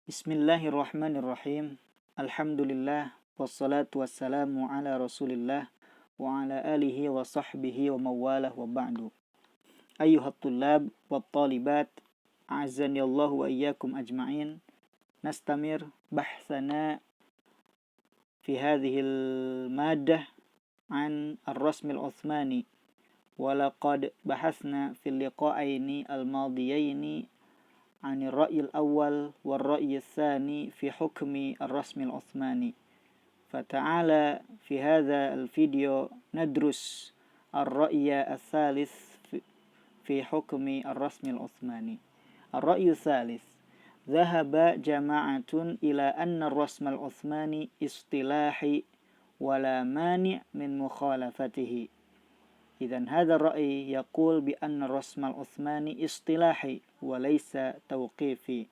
Bismillahirrahmanirrahim. Alhamdulillah wassalatu wassalamu ala Rasulillah wa ala alihi wa sahbihi wa mawalah wa ba'du. Ayyuhat tullab wa talibat, a'azzani Allah wa iyyakum ajma'in. Nastamir bahthana fi hadhihi al-maddah an ar-rasm al-Uthmani. Walaqad bahathna fil liqa'aini al-madiyaini عن الرأي الأول والرأي الثاني في حكم الرسم العثماني. فتعالى في هذا الفيديو ندرس الرأي الثالث في حكم الرسم العثماني. الرأي الثالث: ذهب جماعة إلى أن الرسم العثماني اصطلاحي ولا مانع من مخالفته. إذن هذا الرأي يقول بأن الرسم العثماني اصطلاحي وليس توقيفي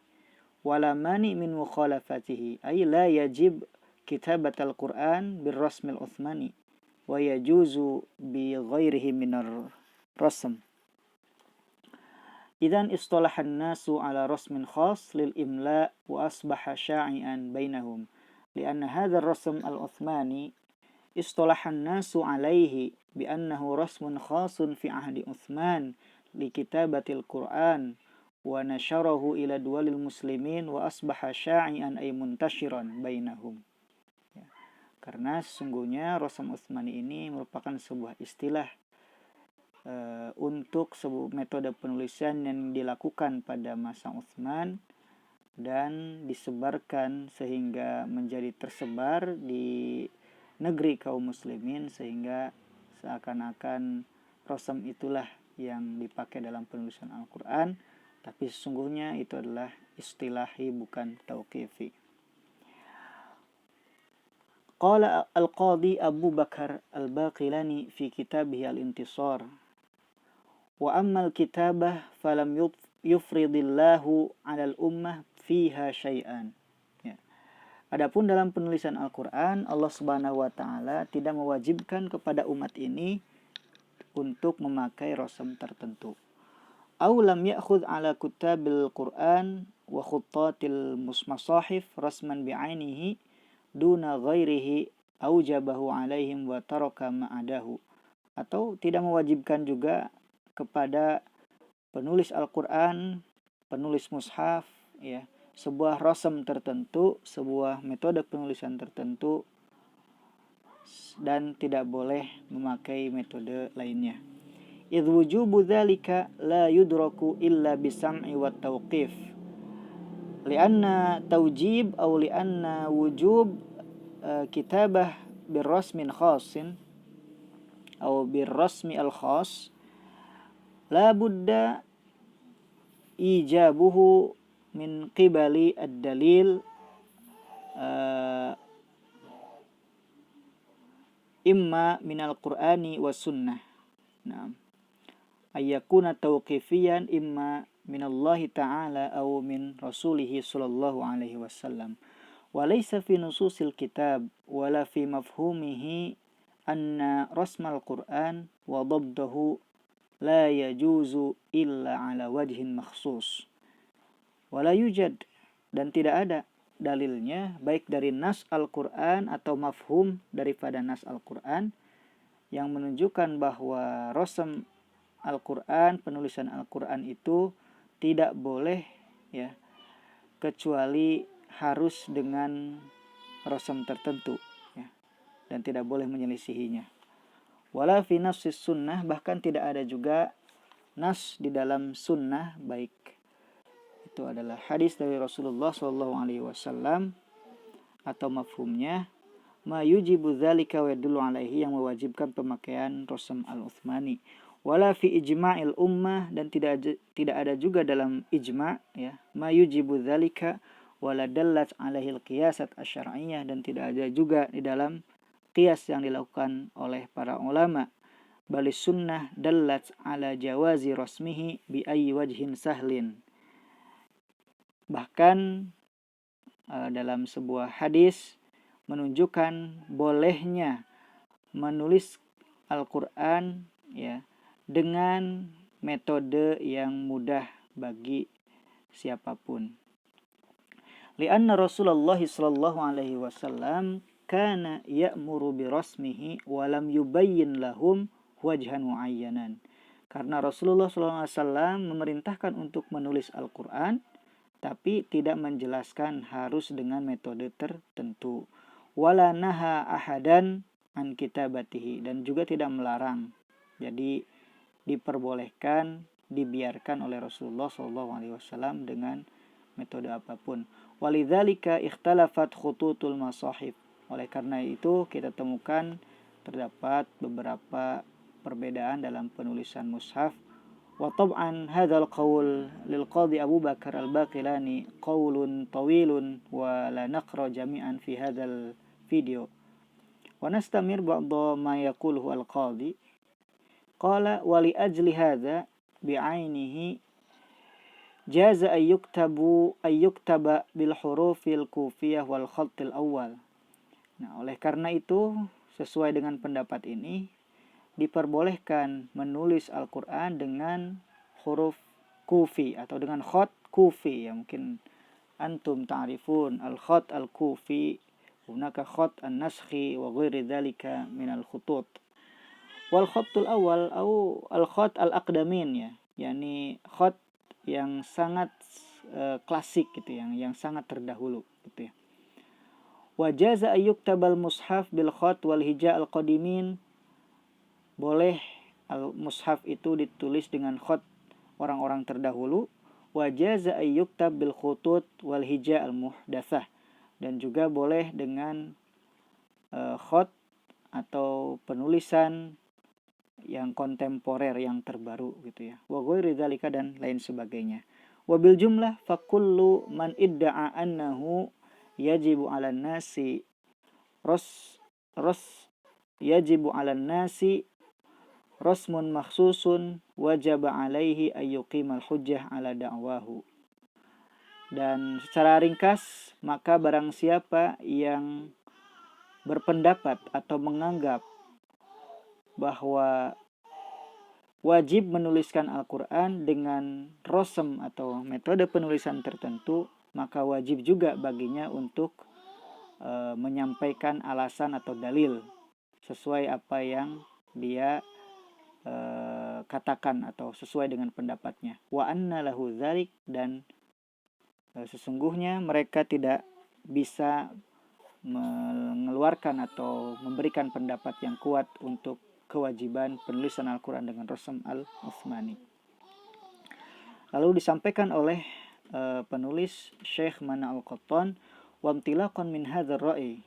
ولا مانع من مخالفته، أي لا يجب كتابة القرآن بالرسم العثماني ويجوز بغيره من الرسم. إذن اصطلح الناس على رسم خاص للإملاء وأصبح شائعا بينهم، لأن هذا الرسم العثماني اصطلح الناس عليه بأنه رسم خاص في عهد عثمان لكتابة القرآن ونشره إلى دول المسلمين وأصبح شائعا أي منتشرا بينهم. Karena sesungguhnya Rasm Utsmani ini merupakan sebuah istilah untuk sebuah metode penulisan yang dilakukan pada masa Utsman dan disebarkan sehingga menjadi tersebar di negeri kaum muslimin, sehingga seakan-akan rasm itulah yang dipakai dalam penulisan Al-Quran, tapi sesungguhnya itu adalah istilahi bukan tauqifi. Qala al-Qadi Abu Bakar al-Baqilani fi kitabih al-Intisar, wa amma al-kitabah falam yufridillahu 'ala al-ummah fiha syai'an. Adapun dalam penulisan Al-Quran, Allah Subhanahu wa Ta'ala tidak mewajibkan kepada umat ini untuk memakai rasm tertentu. Aw lam ya'khudh 'ala kutabil Quran wa khuttatil masahif rasman bi'ainihi duna ghairihi aujabahu 'alaihim wa taraka ma'adahu. Atau tidak mewajibkan juga kepada penulis Al-Quran, penulis mushaf, sebuah rasm tertentu, sebuah metode penulisan tertentu, dan tidak boleh memakai metode lainnya. Idh wujubu dzalika la yudraku illa bisam'i wa tawqif. Lianna tawjib aw lianna wujub kitabah birrasmin khasin aw birrasmi al-khas la budda ijabuhu min qibali ad-dalil imma minal qur'ani wa sunnah. Naam. Ayyakuna tawqifiyan imma minallahi ta'ala aw min rasulihi sallallahu alaihi wasallam. Wa laysa fi nususil kitab wala fi mafhumihi anna rasmal qur'an wa dabdahu la yajuzu illa ala wajhin makhsus. Wala yujad, dan tidak ada dalilnya baik dari nas Al-Quran atau mafhum daripada nas Al-Quran yang menunjukkan bahwa rasm Al-Quran, penulisan Al-Quran itu tidak boleh kecuali harus dengan rasm tertentu, dan tidak boleh menyelisihinya. Wala fi nafsis sunnah, bahkan tidak ada juga nas di dalam sunnah, baik itu adalah hadis dari Rasulullah SAW atau mafhumnya, ma yujibu dzalika wa yadullu alaihi, yang mewajibkan pemakaian rasm al-Utsmani. Wala fi ijma'il ummah, dan tidak ada juga dalam ijma', ma yujibu dzalika wala dallat alaihi al-qiyasat asy-syar'iyyah, dan tidak ada juga di dalam qiyas yang dilakukan oleh para ulama. Balis sunnah dallat ala jawazi rasmihi bi ayyi wajhin sahlin. Bahkan dalam sebuah hadis menunjukkan bolehnya menulis Al-Quran dengan metode yang mudah bagi siapapun. Lianna Rasulullah sallallahu alaihi wasallam kana ya'muru bi rasmihi wa lam yubayyin lahum wajhan muayyanan. Karena Rasulullah sallallahu alaihi wasallam memerintahkan untuk menulis Al-Qur'an tapi tidak menjelaskan harus dengan metode tertentu. Wala naha ahadan an kitabatihi, dan juga tidak melarang. Jadi diperbolehkan, dibiarkan oleh Rasulullah SAW dengan metode apapun. Walidzalika ikhtalafat khututul masahif. Oleh karena itu kita temukan terdapat beberapa perbedaan dalam penulisan mushaf. Wa tab'an hadzal qaul lil qadhi Abu Bakar al-Baqilani qaulun tawilun wa la naqra jami'an fi hadzal video. Wa nastamir ba'dha ma yaquluhu al-qadhi. Qala wa li ajli hadza bi'ainihi jaza ay yuktaba bil hurufil kufiyah wal khattil awal. Nah, oleh karena itu sesuai dengan pendapat ini diperbolehkan menulis Al-Qur'an dengan huruf kufi atau dengan khat kufi, ya mungkin antum ta'rifun al-khat al-kufi, hunaka khat an-naskhi wa ghairi dzalika min al-khutut. Wal khattul awal atau al-khat al-aqdamin, ya, yakni khat yang sangat klasik gitu, yang sangat terdahulu gitu ya. Wajaza ayyuktabal mushaf bil khat wal hija al qadimin. Boleh al-mushaf itu ditulis dengan khat orang-orang terdahulu. Wajaza ayyuktab bil khutut wal hija al muhdatsah, dan juga boleh dengan khat atau penulisan yang kontemporer, yang terbaru gitu ya. Wa ghairi dzalika, dan lain sebagainya. Wa bil jumlah fa kullu man idda'a annahu yajibu 'alan nasi yajibu 'alan nasi rasmun makhsusun wajaba 'alaihi ayyuqimal hujjah 'ala da'wahu. Dan secara ringkas, maka barang siapa yang berpendapat atau menganggap bahwa wajib menuliskan Al-Quran dengan rosem atau metode penulisan tertentu, maka wajib juga baginya untuk menyampaikan alasan atau dalil sesuai apa yang dia katakan atau sesuai dengan pendapatnya. Wa anna lahu dzalik, dan sesungguhnya mereka tidak bisa mengeluarkan atau memberikan pendapat yang kuat untuk kewajiban penulisan Al-Quran dengan Rasm al-Utsmani. Lalu disampaikan oleh penulis Syekh Mana al-Qattan, wa intilaqan min hadzal ra'i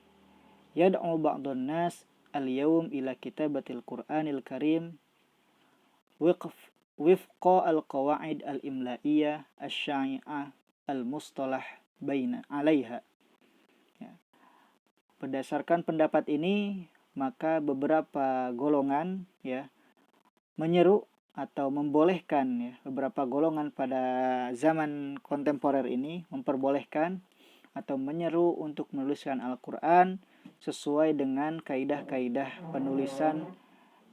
yad'u ba'dun nas al-yawm ila kitabatil Qur'anil Karim wifqa al-qawaid al-imla'iyah asy-syai'ah al-mustalah baina 'alaiha. Ya. Berdasarkan pendapat ini, maka beberapa golongan ya menyeru atau membolehkan, ya, beberapa golongan pada zaman kontemporer ini memperbolehkan atau menyeru untuk menuliskan Al-Quran sesuai dengan kaidah-kaidah penulisan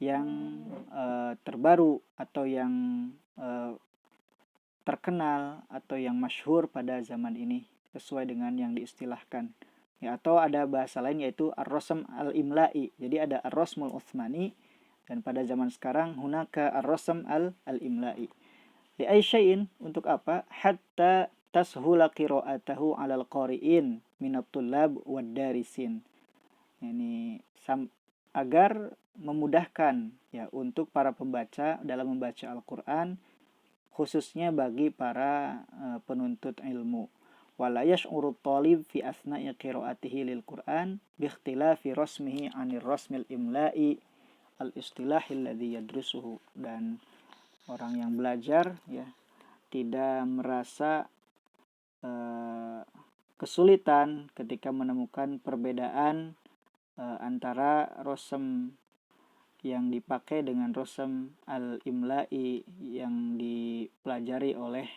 yang terbaru atau yang terkenal atau yang masyhur pada zaman ini sesuai dengan yang diistilahkan. Ya, atau ada bahasa lain yaitu ar-rasm al-imla'i. Jadi ada ar-rasmul utsmani, dan pada zaman sekarang hunaka ar-rasm al-imla'i. Li ay syai'in, untuk apa? Hatta tashula qira'atahu 'alal qari'in minat tullab wad darisin. Yani agar memudahkan ya untuk para pembaca dalam membaca Al-Qur'an, khususnya bagi para penuntut ilmu. Wala yash'uru talib fi asna'i qira'atihi lil Qur'an bi ikhtilafi rasmihi 'anil rasmil imla'i al-istilahi alladhi yadrusuhu. Dan orang yang belajar ya tidak merasa kesulitan ketika menemukan perbedaan antara rasm yang dipakai dengan rasm al-imla'i yang dipelajari oleh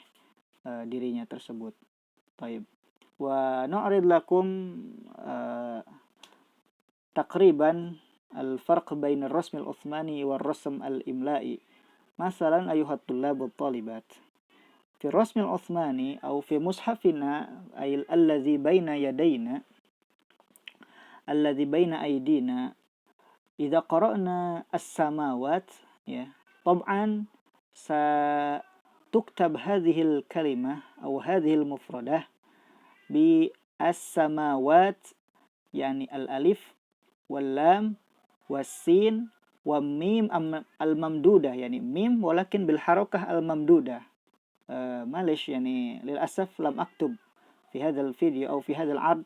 dirinya tersebut. Baik. Wa nu'rid lakum takriban al-farq bain ar-rasm al-uthmani wa ar-rasm al-imla'i. Masalan ayuhat tullab wa talibat. fi rasmil Utsmani atau fi mushafina alladzi baina yadayna alladzi baina aydina idza qara'na as-samawat ya tab'an satuktab hadhihi al-kalimah atau hadhihi al-mufradah bi as-samawat yani al-alif wal lam was sin wa mim al-mamdudah yani mim walakin bil harakah al-mamdudah. معلش يعني للأسف لم أكتب في هذا الفيديو أو في هذا العرض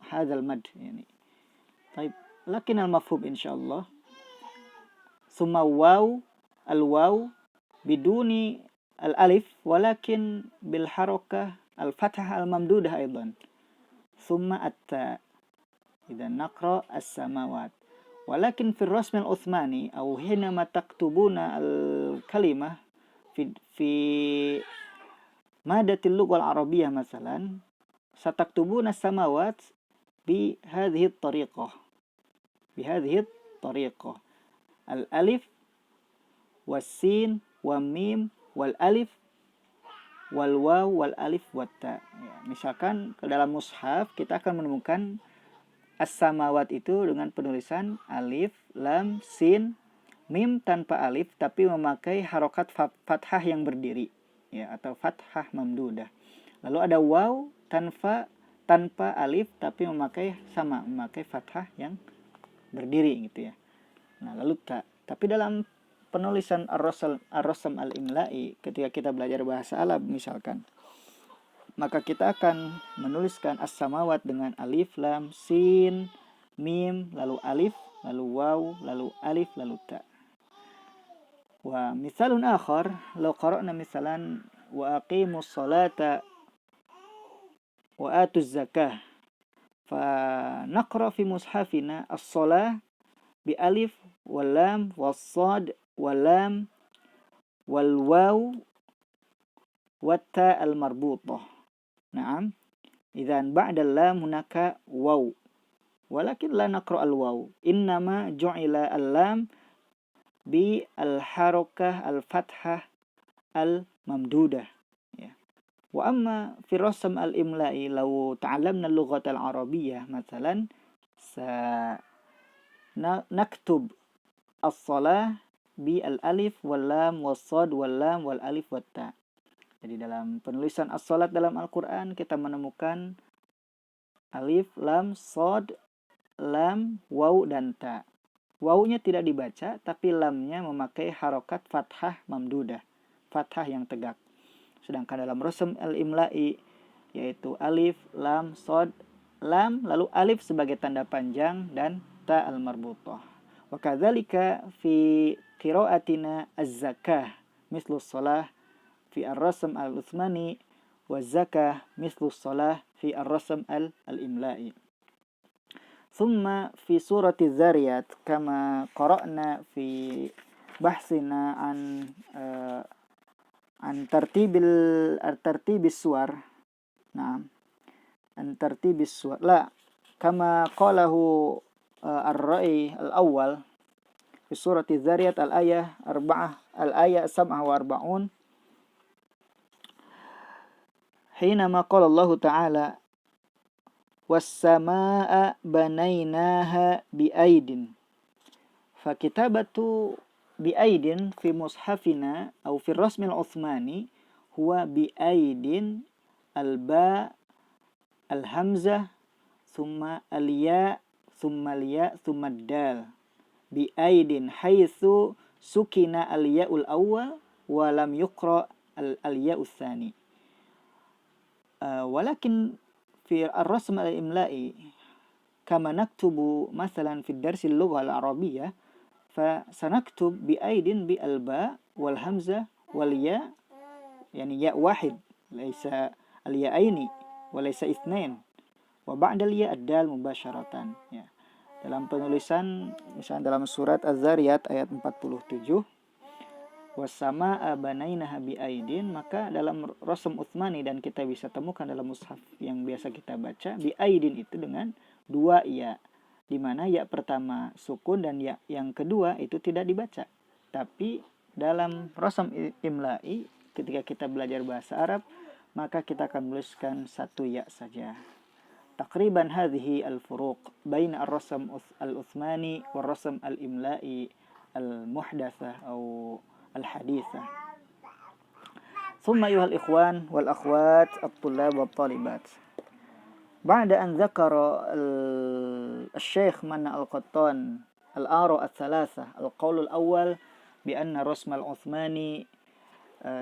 هذا المد يعني طيب لكن المفهوم إن شاء الله. ثم الواو بدون الألف ولكن بالحركة الفتحة الممدودة أيضا ثم التاء إذا نقرأ السماوات. ولكن في الرسم العثماني أو حينما تكتبون الكلمة في مادة اللغة العربية مثلا ستكتبون السماوات بهذه الطريقة الألف والسين والميم والألف والواو والألif watta. Ya, misalkan ke dalam mushaf kita akan menemukan as-samawat itu dengan penulisan alif, lam, sin, mim tanpa alif tapi memakai harokat fathah yang berdiri ya atau fathah mamdudah. Lalu ada waw tanpa alif tapi memakai fathah yang berdiri gitu ya. Nah, lalu ta. Tapi dalam penulisan ar-rasm al-imla'i ketika kita belajar bahasa Arab misalkan, maka kita akan menuliskan as-samawat dengan alif, lam, sin, mim, lalu alif, lalu waw, lalu alif, lalu ta. Wa misalun akhar, law qara'na misalan wa aqimus salata wa atuz zakah. Fa naqra fi mushafina as-salah bi alif wal lam was sad wal lam wal waw wat ta al marbutah. Naam. Idzan ba'da al-lam hunaka waw. Walakin la naqra al-waw. Innama ju'ila al-lam bi al-harakah al-fathah al-mamdudah. Ya. Wa amma fi rasm al-imla'i law ta'allamna al-lughah al-arabiyyah mathalan naktub as-salah bi al-alif wal lam was sad wal lam wal alif wat ta. Jadi dalam penulisan as-salat dalam Al-Qur'an kita menemukan alif, lam, sad, lam, waw dan ta. Wawnya tidak dibaca tapi lamnya memakai harokat fathah mamdudah, fathah yang tegak. Sedangkan dalam rasm al-imla'i yaitu alif, lam, sad, lam, lalu alif sebagai tanda panjang dan ta al-marbutah. Wa kadzalika fi qira'atina az-zakah mislu shalah fi ar-rasm al-uthmani wa zakah mislu shalah fi ar-rasm al-imla'i. ثم في سورة الذاريات كما قرأنا في بحثنا عن ترتيب السور. نعم عن ترتيب السور لا كما قاله الرأي الأول في سورة الذاريات الآية 47 حينما قال الله تعالى والسماء بنيناها بأيد. فكتابة بأيد في مصحفنا أو في الرسم العثماني هو بأيد الباء الهمزة ثم الياء ثم الدال بأيد حيث سكن الياء الأول ولم يقرأ الياء الثاني. ولكن في الرسم الإملائي كما نكتب مثلا في الدرس اللغة العربية فسنكتب بأيد بالباء والهمزة والياء يعني ياء واحد ليس الياءين وليس اثنين وبعد الياء الدال مباشرة ya. Dalam penulisan misalnya dalam surat Az-Zariyat ayat 47 wasama'a banainaha bi'aidin, maka dalam rasm Utsmani dan kita bisa temukan dalam mushaf yang biasa kita baca bi'aidin itu dengan dua ya, di mana ya pertama sukun dan ya yang kedua itu tidak dibaca. Tapi dalam rasm imla'i ketika kita belajar bahasa Arab, maka kita akan menuliskan satu ya saja. Taqriban hadhihi al-furuq baina ar-rasm al-Uthmani wa ar-rasm al-imla'i al-muhdatsah atau al-haditsah. ثم أيها الإخوان والأخوات الطلاب والطالبات، بعد أن ذكر الشيخ منى القطان الآراء الثلاثة، القول الأول بأن الرسم العثماني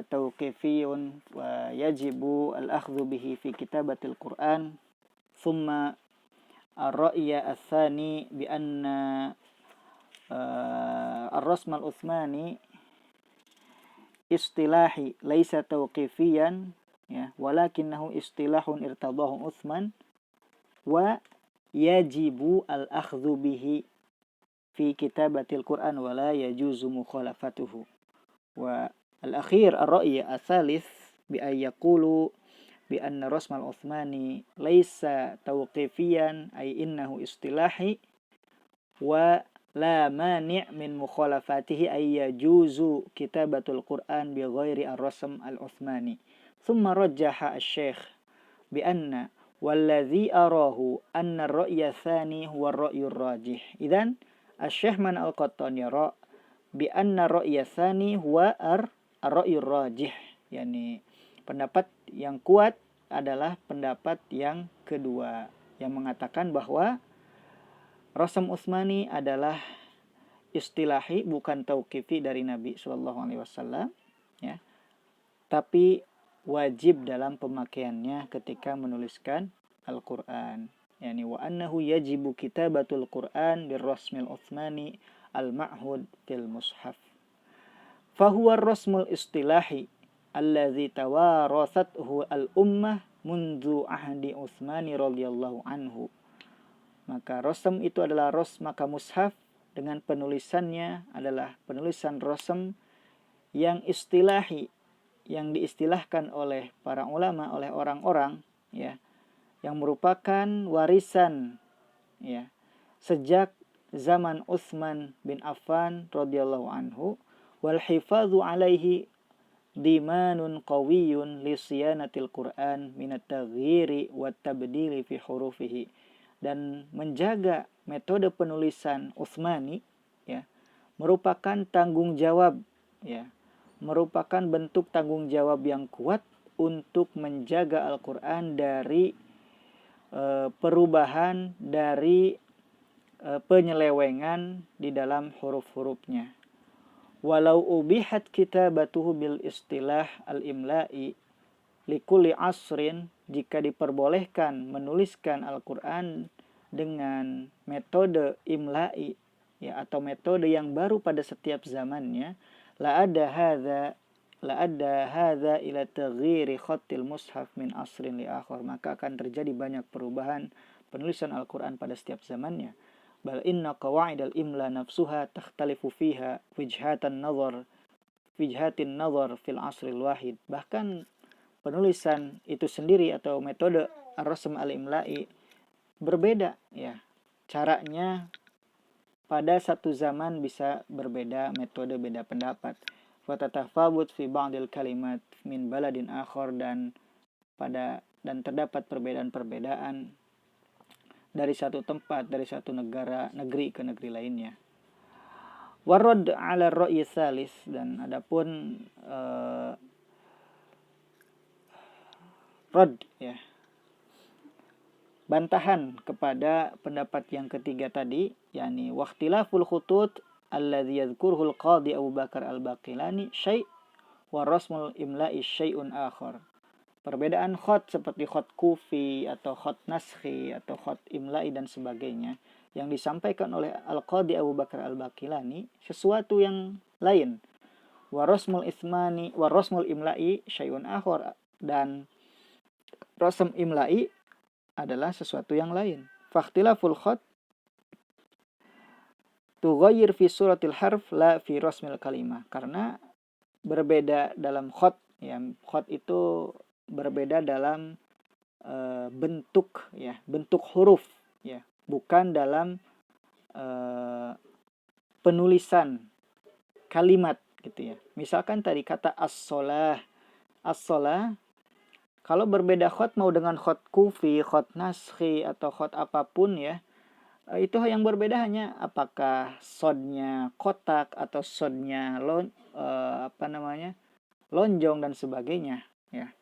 توقيفي ويجب الأخذ به في كتابة القرآن، ثم الرأي الثاني بأن الرسم العثماني istilahi laisa tauqifiyan ya walakinahu istilahun irtadahu Utsman wa yajibu al-akhdhu bihi fi kitabatil Qur'an wa la yajuzu mukhalafatuhu. Wa al-akhir ar-ra'y ats-tsalits bi ay yaqulu bi anna rasm al-Utsmani laisa tauqifiyan ay innahu istilahi wa la mani' min mukhalafatihi ay yajuzu kitabatul Qur'an bi ghairi ar-rasm al-Utsmani. Thumma rajjaha asy-syekh bi anna walladhi arahu anna ar-ra'ya tsani huwa ar-ra'yu ar-rajih. Idzan asy-syekh man al-Qattan yara bi anna ar-ra'ya tsani huwa ar-ra'yu ar-rajih, yakni pendapat yang kuat adalah pendapat yang kedua yang mengatakan bahwa Rasm Utsmani adalah istilahi, bukan tauqifi dari Nabi SAW, ya, tapi wajib dalam pemakaiannya ketika menuliskan Al-Quran. Yani wa annahu yajibu kitabatul Quran birrasmil Utsmani al-ma'hud fil mushaf. Fahuwa ar-rasmul istilahi alladhi tawarasathu al-ummah mundu ahdi Utsmani radhiyallahu anhu. Maka rasm itu adalah maka mushaf dengan penulisannya adalah penulisan rasm yang istilahi, yang diistilahkan oleh para ulama, oleh orang-orang, ya, yang merupakan warisan, ya, sejak zaman Utsman bin Affan radhiyallahu anhu, wal hifadzu alaihi dimanun qawiyyun li siyanatil Qur'an min at-taghyiri wat tabdili fi hurufihi. Dan menjaga metode penulisan Utsmani, ya, merupakan tanggung jawab, ya, merupakan bentuk tanggung jawab yang kuat untuk menjaga Al-Quran dari perubahan, dari penyelewengan di dalam huruf-hurufnya. Walau ubihat kitabatuhu bil istilah al-imla'i likulli asrin, jika diperbolehkan menuliskan Al-Quran dengan metode imla'i, ya, atau metode yang baru pada setiap zamannya, la ada hadza ila taghyiri khattil mushaf min asrin li akhar, maka akan terjadi banyak perubahan penulisan Al-Quran pada setiap zamannya. Bal inna qawaidal imla nafsuha takhtalifu fiha wijhatin nazar fil asril wahid. Bahkan penulisan itu sendiri atau metode ar-rasm al-imla'i berbeda, ya, caranya pada satu zaman bisa berbeda, metode beda pendapat. Wa tatafawut fi ba'dil kalimat min baladin akhar, dan terdapat perbedaan-perbedaan dari satu tempat, dari satu negeri ke negeri lainnya. Warad 'ala ar-ra'yi tsalis, dan adapun rad, ya, bantahan kepada pendapat yang ketiga tadi, yakni waqtilaful khutut alladzi yadhkuruhu al-qadhi Abu Bakar al-Baqilani syai' wa rasmul imla'i syai'un akhar. Perbedaan khat seperti khat kufi atau khat naskhi atau khat imla'i dan sebagainya yang disampaikan oleh al-qadhi Abu Bakar al-Baqilani sesuatu yang lain. Wa rasmul imla'i syai'un akhar, dan rasm imla'i adalah sesuatu yang lain. Fakhtilaful khat tughayyir fi suratil harf la fi rasmil kalimah. Karena berbeda dalam khat, ya, khat itu berbeda dalam bentuk, ya, bentuk huruf, ya, bukan dalam penulisan kalimat, gitu ya. Misalkan tadi kata as-shalah as-shalah, kalau berbeda khot mau dengan khot kufi, khot naskhi atau khot apapun ya, itu yang berbeda hanya apakah sodnya kotak atau sodnya lonjong dan sebagainya ya.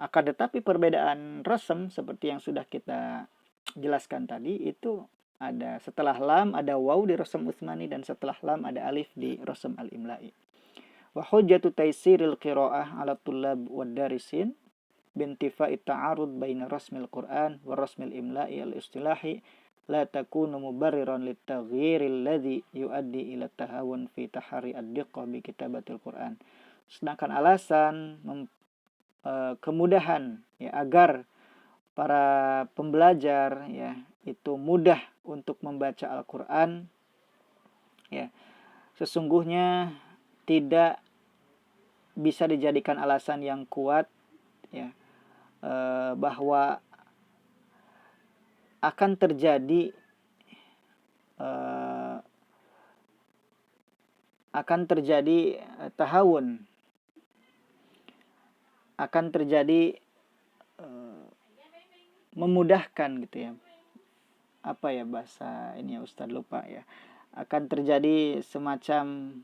Akan tetapi perbedaan rasam seperti yang sudah kita jelaskan tadi itu ada setelah lam ada waw di rasam Utsmani dan setelah lam ada alif di rasam al-imla'i. Wa hujjatu taysiril qiraah 'ala tullab wad darisin bintifa'i ta'arud baina rasmil Qur'an wa rasmil imla'i al-istilahi la takunu mubarriran litaghyiril ladzi yuaddi ila tahawun fi tahari ad-diqqah bi kitabatil Qur'an. Sedangkan alasan kemudahan ya agar para pembelajar ya itu mudah untuk membaca Al-Qur'an ya, sesungguhnya tidak bisa dijadikan alasan yang kuat ya bahwa akan terjadi tahawun, akan terjadi memudahkan gitu ya. Apa ya bahasa ini ya Ustadz, lupa ya. Akan terjadi semacam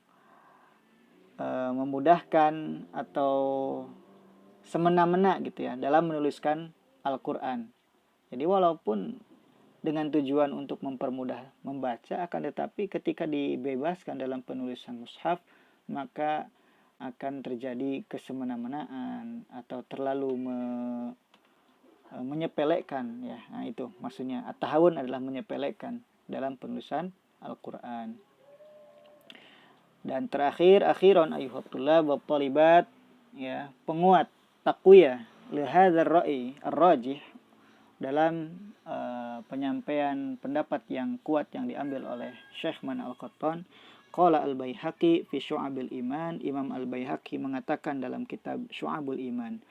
memudahkan atau semena-mena gitu ya dalam menuliskan Al-Quran. Jadi walaupun dengan tujuan untuk mempermudah membaca, akan tetapi ketika dibebaskan dalam penulisan mushaf maka akan terjadi kesemena-menaan atau terlalu menyepelekan ya. Nah itu maksudnya at-tahawun adalah menyepelekan dalam penulisan Al-Quran. Dan terakhir akhiron ayyuhatullah wa talibat ya, penguat taqwiyah li hadzal ra'i ar-rajih dalam penyampaian pendapat yang kuat yang diambil oleh Syekh Man Al-Qattan. Qala Al-Baihaqi fi Syu'abil Iman, Imam Al-Baihaqi mengatakan dalam kitab Syu'abul Iman,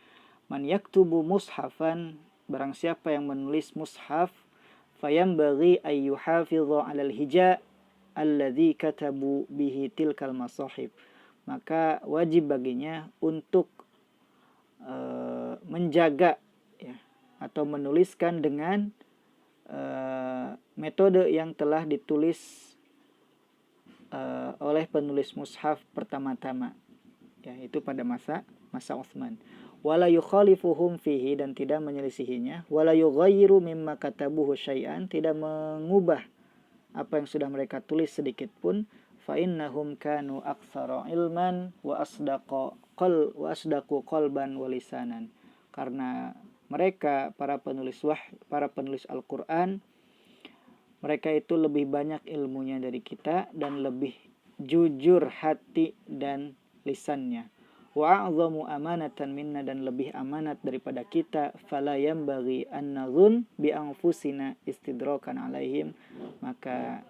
man yaktubu mushafan, barang siapa yang menulis mushaf, fayambaghi ay yuhafidha 'alal hija alladzi katabu bihi tilkal masahib, maka wajib baginya untuk menjaga ya, atau menuliskan dengan metode yang telah ditulis oleh penulis mushaf pertama-tama ya, itu pada masa Utsman. Wala yukhalifuhum fihi, dan tidak menyelisihinya. Wala yughayyiru mimma katabuhu syai'an, tidak mengubah apa yang sudah mereka tulis sedikit pun. Fa innahum kanu aktsara ilman wa asdaqu qalban wa lisanan, karena mereka para penulis Al-Qur'an, mereka itu lebih banyak ilmunya dari kita dan lebih jujur hati dan lisannya. Wa a'zamu amanatan minna, dan lebih amanat daripada kita. Fala yambaghi an nadhun bi anfusina istidrakan alaihim, maka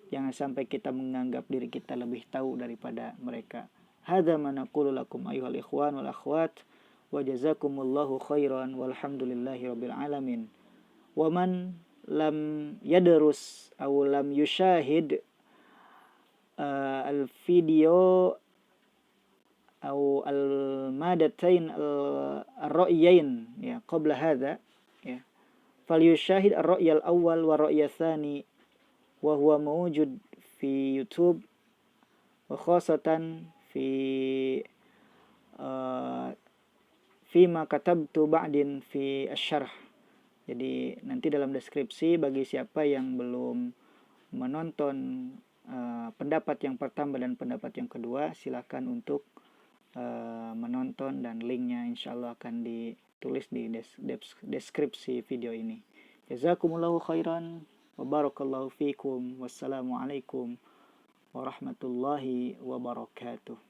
jangan sampai kita menganggap diri kita lebih tahu daripada mereka. Hadza ma naqulu lakum ayyuhal ikhwan wal akhwat, wa jazakumullahu khairan walhamdulillahi rabbil alamin. Wa man lam yadrus aw lam yushahid al-video atau al-madatain al-ra'yain ya qabla hadha ya, falyushahid ar-ra'y al-awwal wa ra'y tsani wa huwa mawjud fi YouTube wa khasatan fi ma katabtu ba'din fi asy-syarh. Jadi nanti dalam deskripsi bagi siapa yang belum menonton pendapat yang pertama dan pendapat yang kedua, silakan untuk menonton, dan linknya insyaallah akan ditulis di deskripsi video ini. Jazakumullahu khairan wa barakallahu fikum. Wassalamualaikum warahmatullahi wabarakatuh.